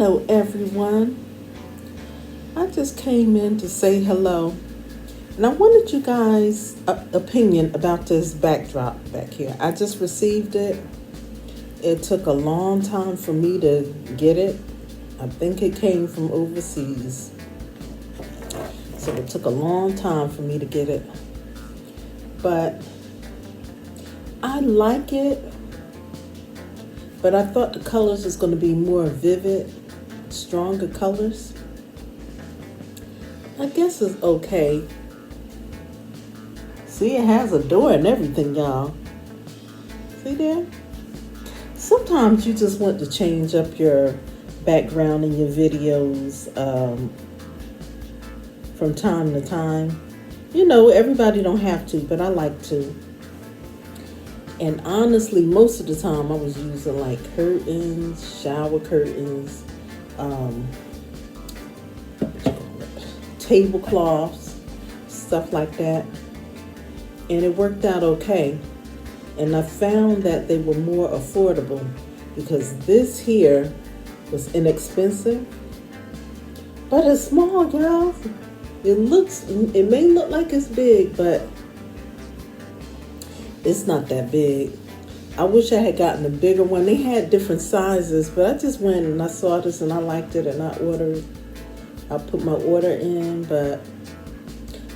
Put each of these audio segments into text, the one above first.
Hello everyone. I just came in to say hello. And I wanted you guys' opinion about this backdrop back here. I just received it. It took a long time for me to get it. I think it came from overseas. So it took a long time for me to get it. But I like it. But I thought the colors was going to be more vivid, stronger colors. I guess it's okay. See, it has a door and everything, y'all. See there? Sometimes you just want to change up your background in your videos from time to time. You know, everybody don't have to, but I like to. And honestly, most of the time I was using like curtains, shower curtains, tablecloths, stuff like that. And it worked out okay. And I found that they were more affordable because this here was inexpensive, but it's small, y'all. It may look like it's big, but it's not that big. I wish I had gotten a bigger one. They had different sizes, but I just went and I saw this and I liked it and I put my order in, but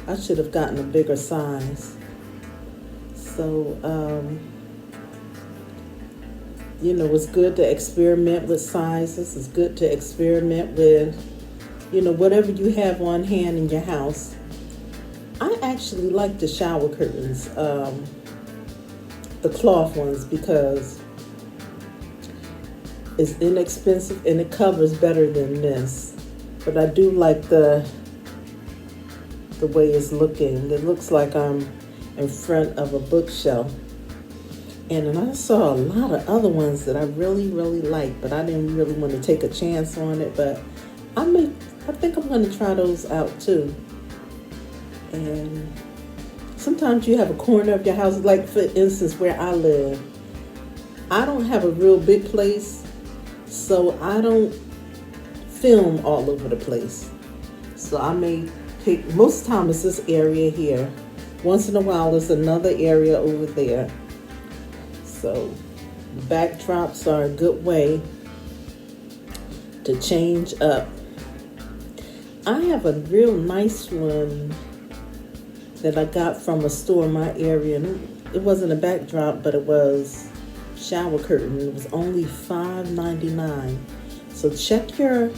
I should have gotten a bigger size. So, you know, it's good to experiment with sizes. It's good to experiment with, you know, whatever you have on hand in your house. I actually like the shower curtains. The cloth ones, because it's inexpensive and it covers better than this. But I do like the way it's looking. It looks like I'm in front of a bookshelf. And I saw a lot of other ones that I really, really like, but I didn't really want to take a chance on it. But I think I'm going to try those out too. And sometimes you have a corner of your house, like for instance, where I live. I don't have a real big place, so I don't film all over the place. So I may pick, most of the time it's this area here. Once in a while there's another area over there. So backdrops are a good way to change up. I have a real nice one that I got from a store in my area. And it wasn't a backdrop, but it was shower curtain. It was only $5.99. So check your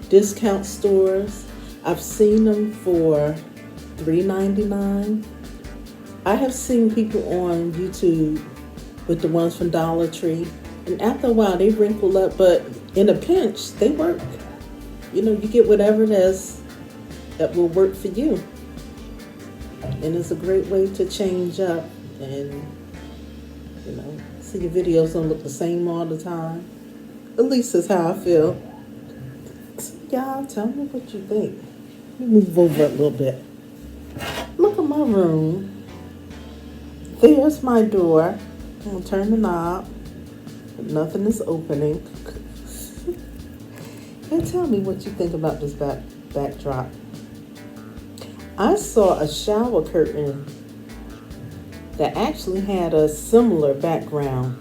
discount stores. I've seen them for $3.99. I have seen people on YouTube with the ones from Dollar Tree, and after a while they wrinkle up, but in a pinch they work. You know, you get whatever that will work for you. And it's a great way to change up and, you know, so your videos don't look the same all the time. At least that's how I feel. So y'all, tell me what you think. Let me move over a little bit. Look at my room. There's my door. I'm going to turn the knob. But nothing is opening. And tell me what you think about this backdrop. I saw a shower curtain that actually had a similar background.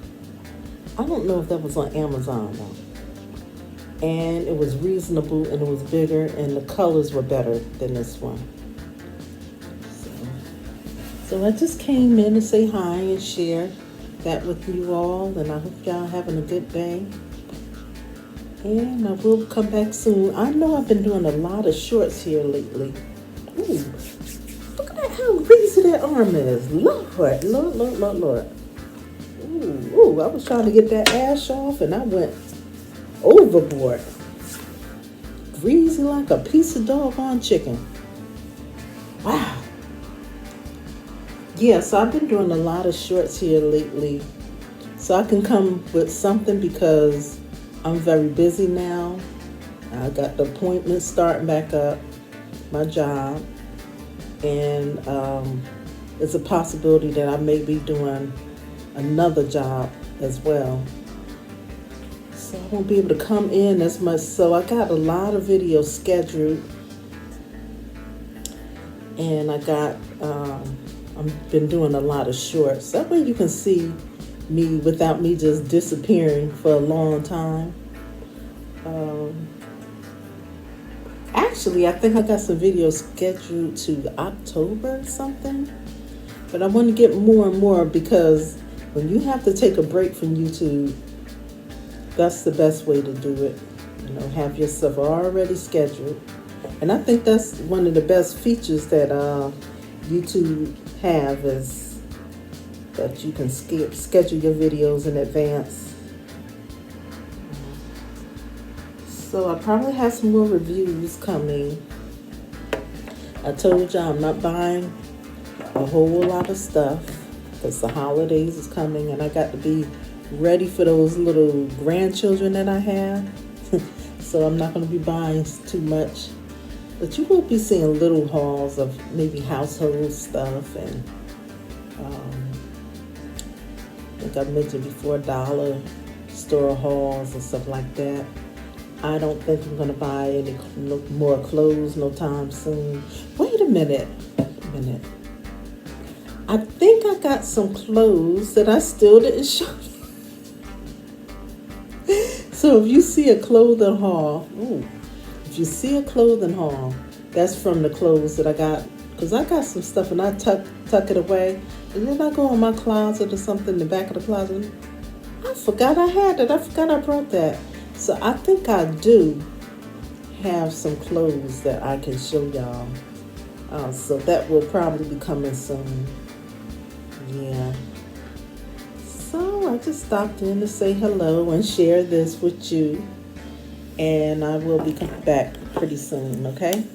I don't know if that was on Amazon though. And it was reasonable and it was bigger and the colors were better than this one. So I just came in to say hi and share that with you all, and I hope y'all having a good day. And I will come back soon. I know I've been doing a lot of shorts here lately. Ooh, look at that, how greasy that arm is. Lord. Ooh, I was trying to get that ash off and I went overboard. Greasy like a piece of doggone chicken. Wow. Yeah, so I've been doing a lot of shorts here lately. So I can come with something because I'm very busy now. I got the appointments starting back up, my job. And it's a possibility that I may be doing another job as well. So I won't be able to come in as much. So I got a lot of videos scheduled. And I got, I've been doing a lot of shorts. That way you can see me without me just disappearing for a long time. Actually, I think I got some videos scheduled to October or something. But I want to get more and more, because when you have to take a break from YouTube, that's the best way to do it. You know, have your stuff already scheduled. And I think that's one of the best features that YouTube have, is that you can schedule your videos in advance. So I probably have some more reviews coming. I told y'all I'm not buying a whole lot of stuff because the holidays is coming, and I got to be ready for those little grandchildren that I have. So I'm not going to be buying too much. But you will be seeing little hauls of maybe household stuff, and I think I mentioned before, dollar store hauls and stuff like that. I don't think I'm going to buy any more clothes no time soon. Wait a minute. I think I got some clothes that I still didn't show you. So if you see a clothing haul, that's from the clothes that I got. Because I got some stuff and I tuck it away. And then I go in my closet or something, in the back of the closet. I forgot I had that. I forgot I brought that. So I think I do have some clothes that I can show y'all. So that will probably be coming soon. Yeah. So I just stopped in to say hello and share this with you. And I will be coming back pretty soon, okay?